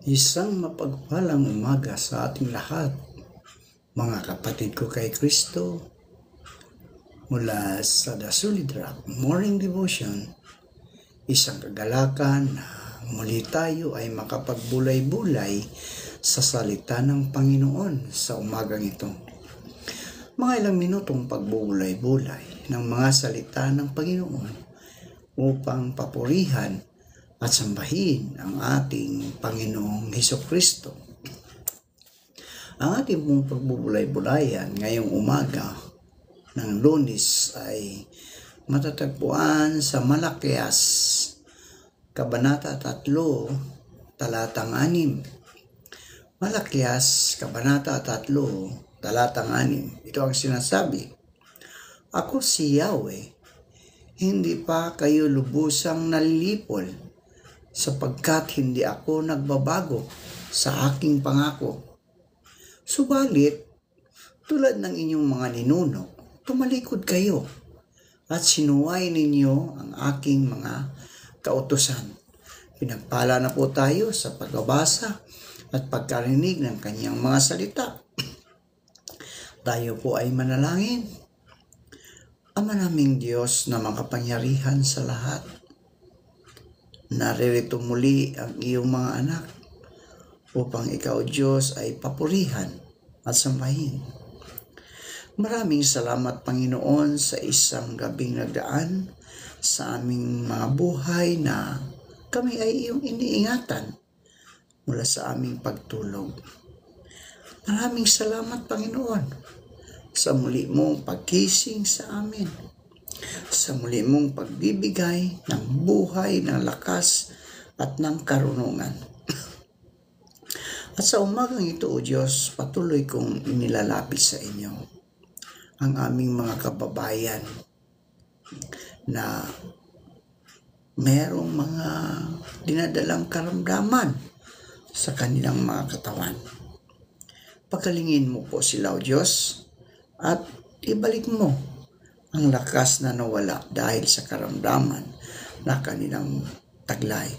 Isang mapagpalang umaga sa ating lahat, mga kapatid ko kay Kristo, mula sa The Solid Rock Morning Devotion, isang kagalakan na muli tayo ay makapagbulay-bulay sa salita ng Panginoon sa umagang ito. Mga ilang minutong pagbubulay-bulay ng mga salita ng Panginoon upang papurihan at sambahin ang ating Panginoong Hesukristo. Ang ating pong pagbubulay-bulayan ngayong umaga ng Lunes ay matatagpuan sa Malakias, Kabanata 3, Talatang 6. Malakias, Kabanata 3, Talatang 6. Ito ang sinasabi, "Ako si Yahweh, hindi pa kayo lubusang nalilipol, sapagkat hindi ako nagbabago sa aking pangako. Subalit, tulad ng inyong mga ninuno, tumalikod kayo at sinuway ninyo ang aking mga kautusan." Pinagpala na po tayo sa pagbabasa at pagkarinig ng kanyang mga salita. Tayo po ay manalangin. Ama naming Diyos na makapangyarihan sa lahat, naririto muli ang iyong mga anak upang ikaw, Diyos, ay papurihan at sambahin. Maraming salamat, Panginoon, sa isang gabing nagdaan sa aming mga buhay na kami ay iyong iniingatan mula sa aming pagtulog. Maraming salamat, Panginoon, sa muli mong pagkising sa amin, sa muli mong pagbibigay ng buhay, ng lakas at ng karunungan. At sa umagang ito, O Diyos, patuloy kong inilalapit sa inyo ang aming mga kababayan na merong mga dinadalang karamdaman sa kanilang mga katawan. Pagalingin mo po sila, O Diyos, at ibalik mo ang lakas na nawala dahil sa karamdaman na kanilang taglay.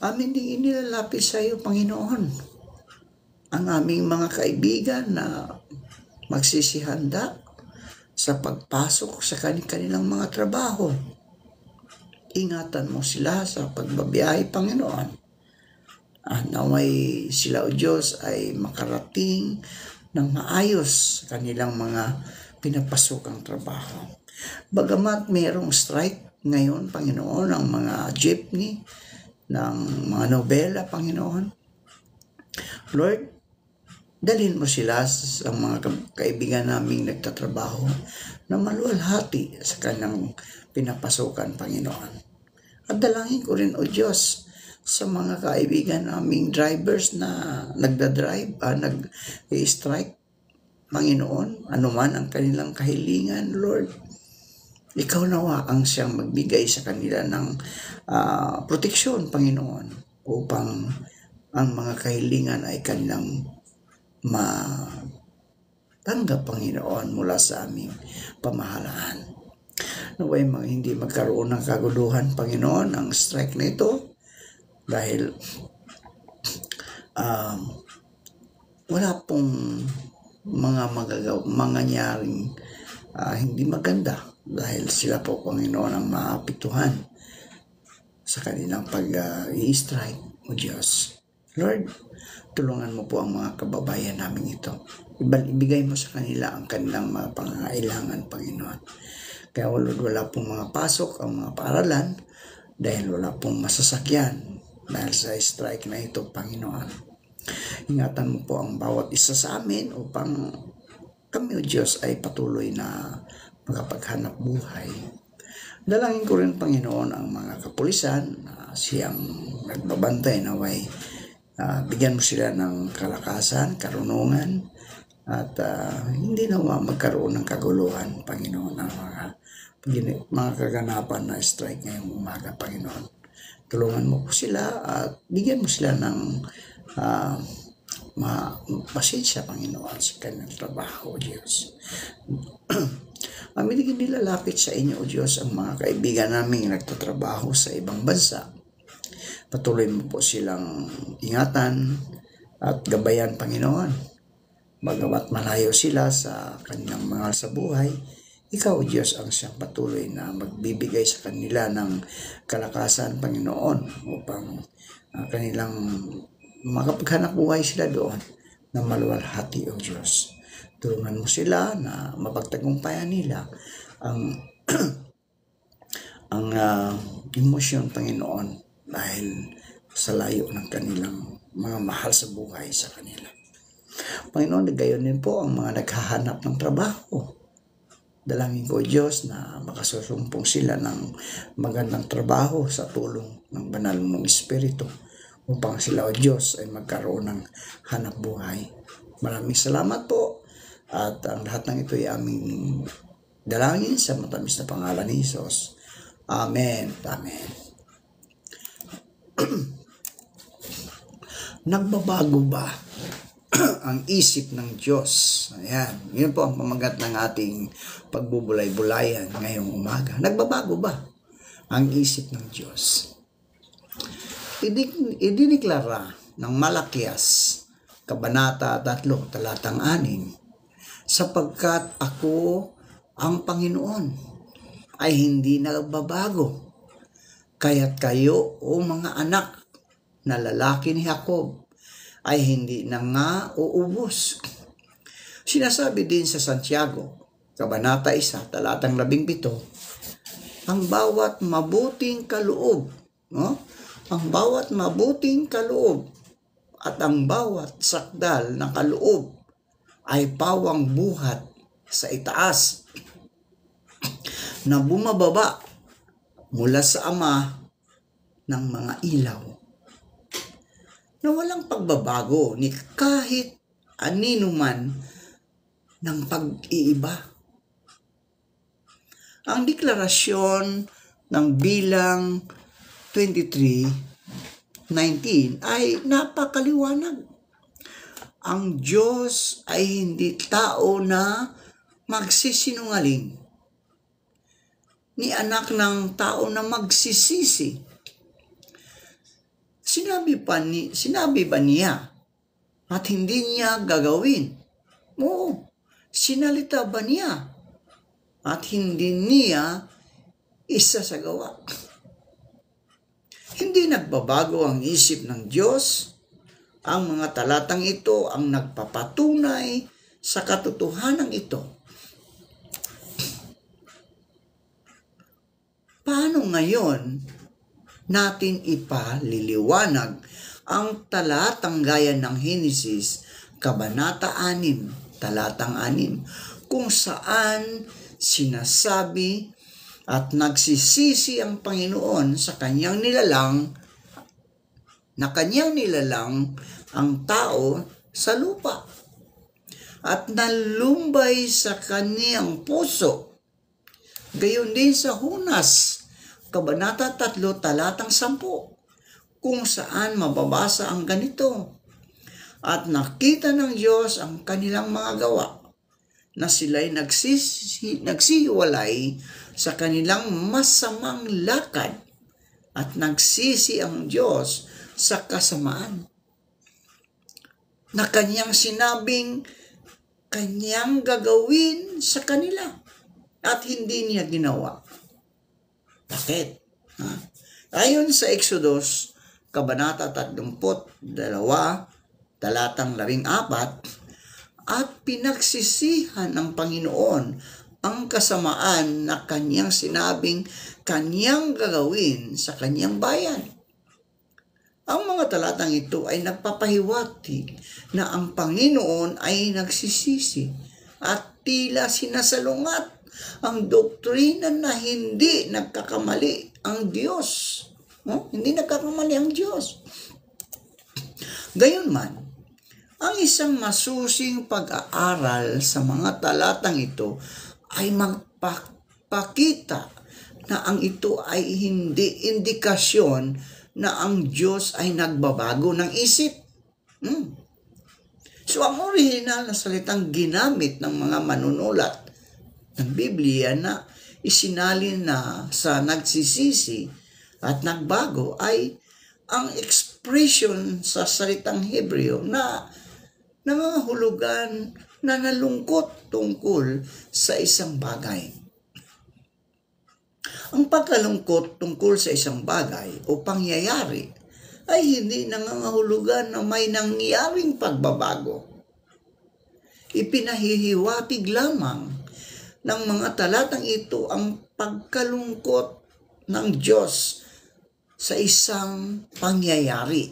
Amin din inilalapit sa iyo, Panginoon, ang aming mga kaibigan na magsisihanda sa pagpasok sa kanilang mga trabaho. Ingatan mo sila sa pagbabiyahe, Panginoon. Naway sila, O Diyos, ay makarating ng maayos sa kanilang mga pinapasukang trabaho. Bagamat mayroong strike ngayon, Panginoon, ng mga jeepney, ng mga nobela, Panginoon, Lord, dalhin mo sila sa mga kaibigan naming nagtatrabaho na maluwalhati sa kanilang pinapasukan, Panginoon. At dalangin ko rin, O Diyos, sa mga kaibigan naming drivers na nag-strike, Panginoon, anuman ang kanilang kahilingan, Lord, ikaw nawa ang siyang magbigay sa kanila ng proteksyon, Panginoon, upang ang mga kahilingan ay kanilang matanggap, Panginoon, mula sa aming pamahalaan. Naway hindi magkaroon ng kaguluhan, Panginoon, ang strike na ito dahil wala pong mga mangyaring hindi maganda dahil sila po, Panginoon, ang maapektuhan sa kanilang pag-i-strike, O Diyos. Lord, tulungan mo po ang mga kababayan namin ito. Ibigay mo sa kanila ang kanilang mga pangangailangan, Panginoon. Kaya wala pong mga pasok ang mga paaralan dahil wala pong masasakyan dahil sa strike na ito, Panginoon. Ingatan mo po ang bawat isa sa amin upang kami, O Diyos, ay patuloy na makapaghanap buhay. Dalangin ko rin, Panginoon, ang mga kapulisan na siyang nagbabantay, naway bigyan mo sila ng kalakasan, karunungan, at hindi nawa magkaroon ng kaguluhan, Panginoon, ang mga kaganapan na strike ngayong umaga, Panginoon. Tulungan mo po sila at bigyan mo sila ng pasensya, Panginoon, sa kanilang trabaho, O Diyos. Amin din nilalapit sa inyo, O Diyos, ang mga kaibigan naming nagtatrabaho sa ibang bansa Patuloy mo po silang ingatan at gabayan, Panginoon. Bagamat malayo sila sa kanyang mahal sa buhay, Ikaw, Diyos, ang siyang patuloy na magbibigay sa kanila ng kalakasan, Panginoon, upang kanilang makapaghanap buhay sila doon na maluwalhati, O Diyos. Tulungan mo sila na mapagtagumpayan nila ang emosyon, Panginoon, dahil sa layo ng kanilang mga mahal sa buhay sa kanila. Panginoon, gayon din po ang mga naghahanap ng trabaho. Dalangin ko, Diyos, na makasusumpong sila ng magandang trabaho sa tulong ng banal mong Espiritu upang sila, O Diyos, ay magkaroon ng hanap buhay. Maraming salamat po, at ang lahat ng ito ay aming dalangin sa matamis na pangalan ni Jesus. Amen. Amen. Nagbabago ba ang isip ng Diyos? Ayan. Yun po ang pamagat ng ating pagbubulay-bulayan ngayong umaga. Nagbabago ba ang isip ng Diyos? Idineklara ng Malakias, Kabanata 3, talatang 6, sapagkat ako ang Panginoon ay hindi nagbabago. Kaya't kayo, o mga anak na lalaki ni Jacob, ay hindi na nga uubos. Sinasabi din sa Santiago, Kabanata 1, talatang 17, ang bawat mabuting kaloob, ang bawat mabuting kaloob at ang bawat sakdal na kaloob ay pawang buhat sa itaas na bumababa mula sa Ama ng mga ilaw, na walang pagbabago ni kahit anino man ng pag-iiba. Ang deklarasyon ng Bilang 23:19 ay napakaliwanag. Ang Diyos ay hindi tao na magsisinungaling, ni anak ng tao na magsisisi. Sinabi ba niya at hindi niya gagawin? Oo. Sinalita ba niya at hindi niya isasagawa? Hindi nagbabago ang isip ng Diyos. Ang mga talatang ito ang nagpapatunay sa katotohanan ito. Paano ngayon natin ipaliliwanag ang talatang gaya ng Henesis, Kabanata 6, talatang 6, kung saan sinasabi at nagsisisi ang Panginoon sa kanyang nilalang, na kanyang nilalang ang tao sa lupa at nalumbay sa kaniyang puso. Gayon din sa Hunas, Kabanata 3, talatang 10, kung saan mababasa ang ganito, at nakita ng Diyos ang kanilang mga gawa, na sila'y nagsihiwalay sa kanilang masamang lakad, at nagsisi ang Diyos sa kasamaan, na kanyang sinabing kanyang gagawin sa kanila at hindi niya ginawa. Bakit? Ayon sa Exodus, Kabanata 32, talatang 14, at pinagsisihan ng Panginoon ang kasamaan na kanyang sinabing kanyang gagawin sa kanyang bayan. Ang mga talatang ito ay nagpapahiwatig na ang Panginoon ay nagsisisi at tila sinasalungat ang doktrina na hindi nagkakamali ang Diyos. Hindi nagkakamali ang Diyos. Gayunman, ang isang masusing pag-aaral sa mga talatang ito ay magpakita na ang ito ay hindi indikasyon na ang Diyos ay nagbabago ng isip. So, ang original na salitang ginamit ng mga manunulat ng Biblia na isinalin na sa nagsisisi at nagbago ay ang expression sa salitang Hebreo na nangangahulugan na nalungkot tungkol sa isang bagay. Ang pagkalungkot tungkol sa isang bagay o pangyayari ay hindi nangangahulugan na may nangyaring pagbabago. Ipinahihiwatig lamang ng mga talatang ito ang pagkalungkot ng Diyos sa isang pangyayari.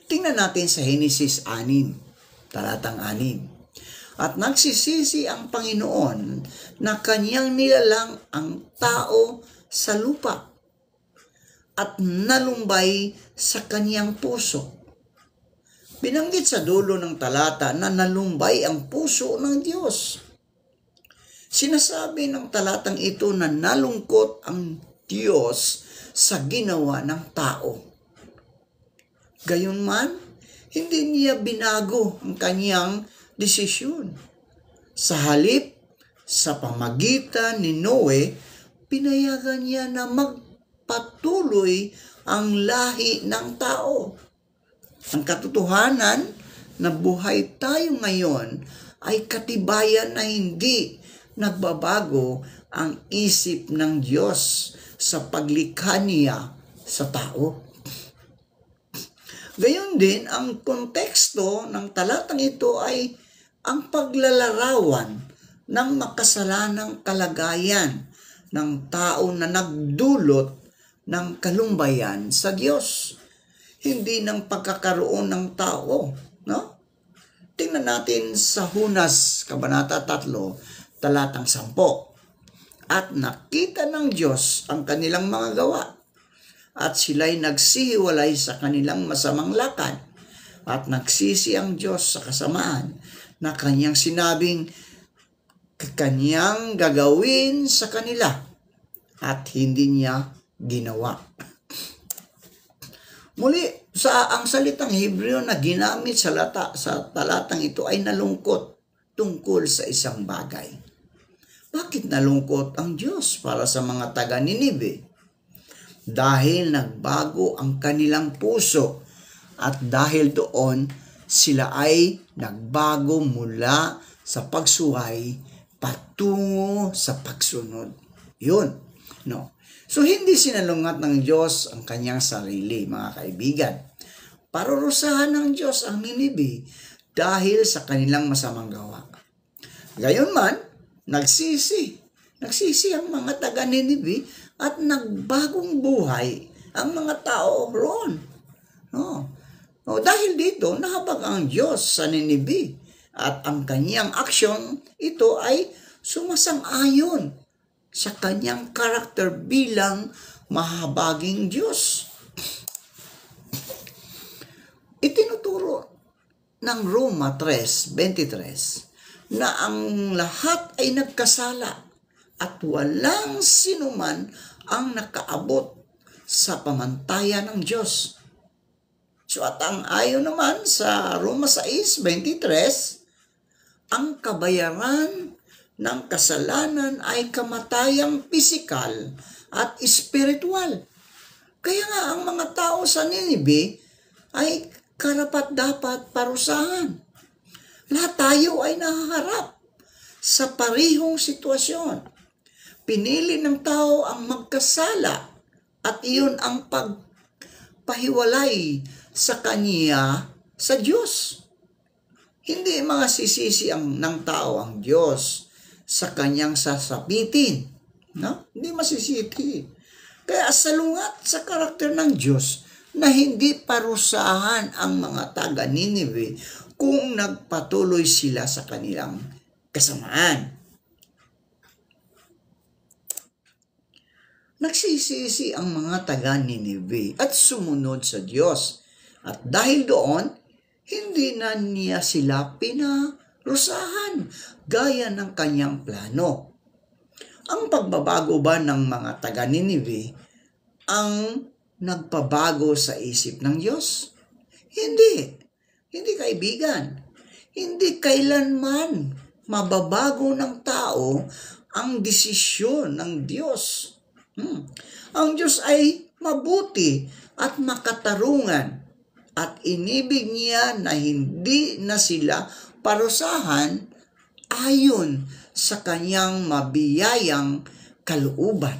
Tingnan natin sa Henesis 6, talatang 6. At nagsisisi ang Panginoon na kanyang nilalang ang tao sa lupa at nalumbay sa kanyang puso. Binanggit sa dulo ng talata na nalumbay ang puso ng Diyos. Sinasabi ng talatang ito na nalungkot ang Diyos sa ginawa ng tao. Gayunman, hindi niya binago ang kanyang desisyon. Sa halip, sa pamagitan ni Noe, pinayagan niya na magpatuloy ang lahi ng tao. Ang katotohanan na buhay tayo ngayon ay katibayan na hindi nagbabago ang isip ng Diyos sa paglikha niya sa tao. Gayon din, ang konteksto ng talatang ito ay ang paglalarawan ng makasalanang kalagayan ng tao na nagdulot ng kalumbayan sa Diyos. Hindi ng pagkakaroon ng tao. No? Tingnan natin sa Hunas, Kabanata 3, talatang 10. At nakita ng Diyos ang kanilang mga gawa, at sila'y nagsihiwalay sa kanilang masamang lakad, at nagsisi ang Diyos sa kasamaan na kanyang sinabing kanyang gagawin sa kanila, at hindi niya ginawa. Muli, ang salitang Hebreo na ginamit sa talatang ito ay nalungkot tungkol sa isang bagay. Bakit nalungkot ang Diyos para sa mga taga-Ninive? Dahil nagbago ang kanilang puso, at dahil doon sila ay nagbago mula sa pagsuway patungo sa pagsunod. Yun. No? So, hindi sinalungat ng Diyos ang kanyang sarili, mga kaibigan. Parurusahan ng Diyos ang Ninive dahil sa kanilang masamang gawa. Gayunman, nagsisi ang mga taga-Ninive at nagbagong buhay ang mga tao roon. No? Dahil dito, nahabag ang Diyos sa Ninive at ang kanyang aksyon, ito ay sumasang-ayon sa kanyang karakter bilang mahabaging Diyos. Itinuturo ng Roma 3:23 na ang lahat ay nagkasala at walang sinuman ang nakaabot sa pamantayan ng Diyos. So at ang ayon naman sa Roma 6:23, ang kabayaran ng kasalanan ay kamatayang pisikal at espiritual. Kaya nga ang mga tao sa Ninive ay karapat-dapat parusahan. Lahat tayo ay nahaharap sa parihong sitwasyon. Pinili ng tao ang magkasala at iyon ang pagpahiwalay sa kanya sa Diyos. Hindi mga sisisi ng tao ang Diyos sa kanyang sasapitin. No? Hindi masisiti. Kaya salungat sa karakter ng Diyos na hindi parusahan ang mga taga-Ninive kung nagpatuloy sila sa kanilang kasamaan. Nagsisisi ang mga taga-Ninive at sumunod sa Diyos. At dahil doon, hindi na niya sila pinarusahan gaya ng kanyang plano. Ang pagbabago ba ng mga taga-Ninive ang nagpabago sa isip ng Diyos? Hindi. Hindi, kaibigan. Hindi kailanman mababago ng tao ang desisyon ng Diyos. Ang Diyos ay mabuti at makatarungan, at inibig niya na hindi na sila parusahan ayon sa kanyang mabiyayang kalooban.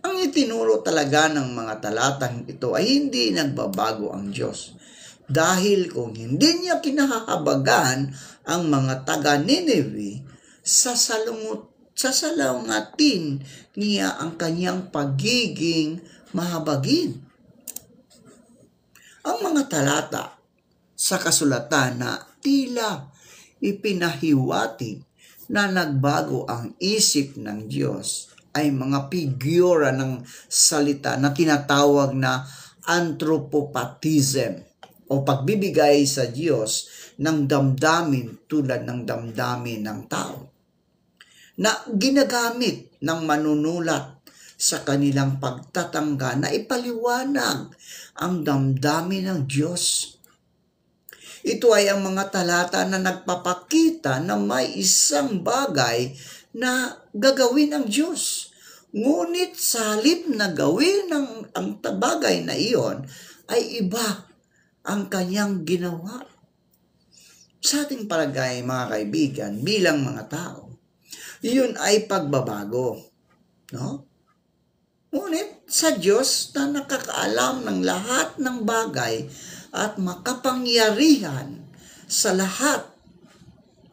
Ang itinuro talaga ng mga talatang ito ay hindi nagbabago ang Diyos. Dahil kung hindi niya kinahahabagan ang mga taga Nineveh, sasalungatin niya ang kanyang pagiging mahabagin. Ang mga talata sa kasulatan na tila ipinahiwatig na nagbago ang isip ng Diyos ay mga figura ng salita na tinatawag na anthropopathism o pagbibigay sa Diyos ng damdamin tulad ng damdamin ng tao na ginagamit ng manunulat sa kanilang pagtatangka na ipaliwanag ang damdamin ng Diyos. Ito ay ang mga talata na nagpapakita na may isang bagay na gagawin ng Diyos. Ngunit sa halip na gawin ang bagay na iyon, ay iba ang kanyang ginawa. Sa ating palagay, mga kaibigan, bilang mga tao, iyon ay pagbabago. No? Ngunit sa Diyos na nakakaalam ng lahat ng bagay at makapangyarihan sa lahat,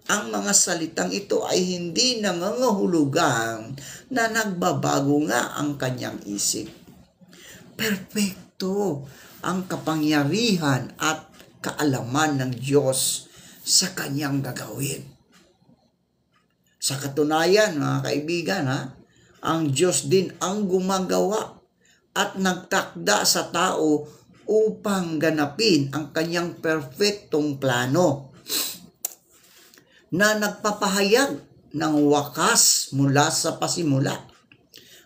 ang mga salitang ito ay hindi nangangahulugan na nagbabago nga ang kanyang isip. Perpekto ang kapangyarihan at kaalaman ng Diyos sa kanyang gagawin. Sa katunayan, mga kaibigan, ang Diyos din ang gumagawa at nagtakda sa tao upang ganapin ang kanyang perfectong plano na nagpapahayag ng wakas mula sa pasimula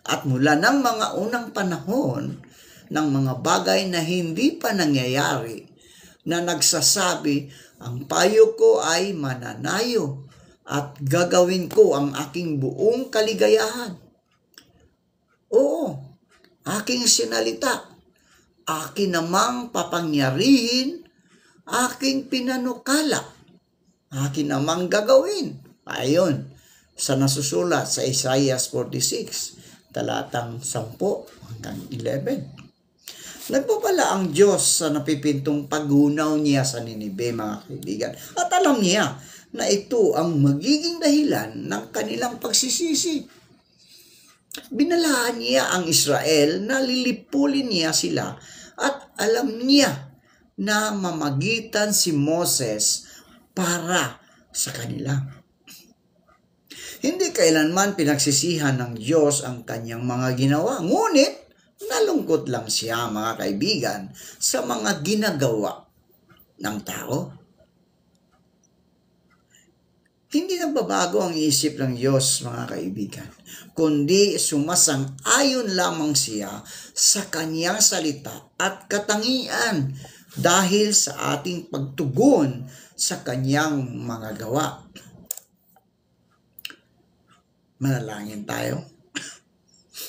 at mula ng mga unang panahon ng mga bagay na hindi pa nangyayari, na nagsasabi, ang payo ko ay mananayo at gagawin ko ang aking buong kaligayahan. Oo, aking sinalita, akin namang papangyarihin, aking pinanukala, akin namang gagawin. Ayon sa nasusulat sa Isaiah 46, talatang 10 hanggang 11. Nagpapala ang Diyos sa napipintong pagunaw niya sa Ninive, mga kaibigan. At alam niya na ito ang magiging dahilan ng kanilang pagsisisi. Binalaan niya ang Israel na lilipulin niya sila at alam niya na mamagitan si Moses para sa kanila. Hindi kailanman pinagsisihan ng Diyos ang kanyang mga ginawa, ngunit nalungkot lang siya, mga kaibigan, sa mga ginagawa ng tao. Hindi nagbabago ang isip ng Diyos, mga kaibigan, kundi sumasang-ayon lamang siya sa kanyang salita at katangian dahil sa ating pagtugon sa kanyang mga gawa. Manalangin tayo.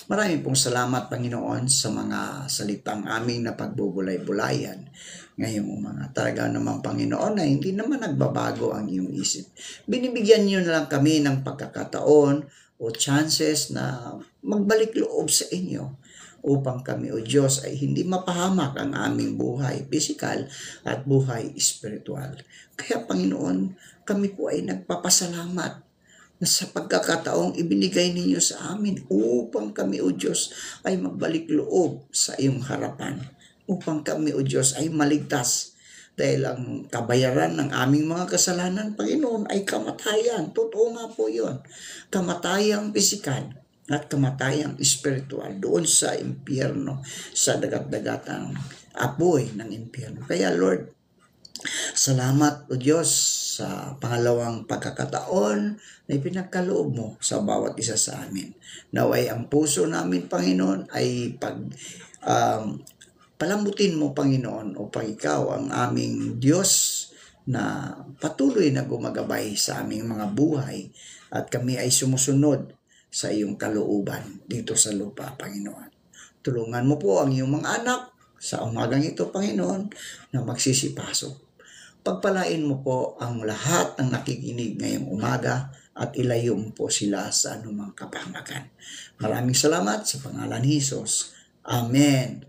Maraming pong salamat, Panginoon, sa mga salitang aming napagbubulay-bulayan ngayong umaga. Talaga namang, Panginoon, na hindi naman nagbabago ang iyong isip. Binibigyan niyo na lang kami ng pagkakataon o chances na magbalik loob sa inyo upang kami, O Diyos, ay hindi mapahamak ang aming buhay pisikal at buhay espiritual. Kaya, Panginoon, kami po ay nagpapasalamat na sa pagkakataong ibinigay ninyo sa amin upang kami, O Diyos, ay magbalik loob sa iyong harapan. Upang kami, O Diyos, ay maligtas. Dahil ang kabayaran ng aming mga kasalanan, Panginoon, ay kamatayan. Totoo nga po yun. Kamatayang pisikal at kamatayang espiritual doon sa impyerno, sa dagat-dagatang apoy ng impyerno. Kaya, Lord, salamat, O Diyos, sa pangalawang pagkakataon na ipinagkaloob mo sa bawat isa sa amin. Naway ang puso namin, Panginoon, ay palambutin mo, Panginoon, upang ikaw ang aming Diyos na patuloy na gumagabay sa aming mga buhay at kami ay sumusunod sa iyong kalooban dito sa lupa, Panginoon. Tulungan mo po ang iyong mga anak sa umagang ito, Panginoon, na magsisipasok. Pagpalain mo po ang lahat ng nakikinig ngayong umaga at ilayo mo po sila sa anumang kapahamakan. Maraming salamat sa pangalan ni Jesus. Amen.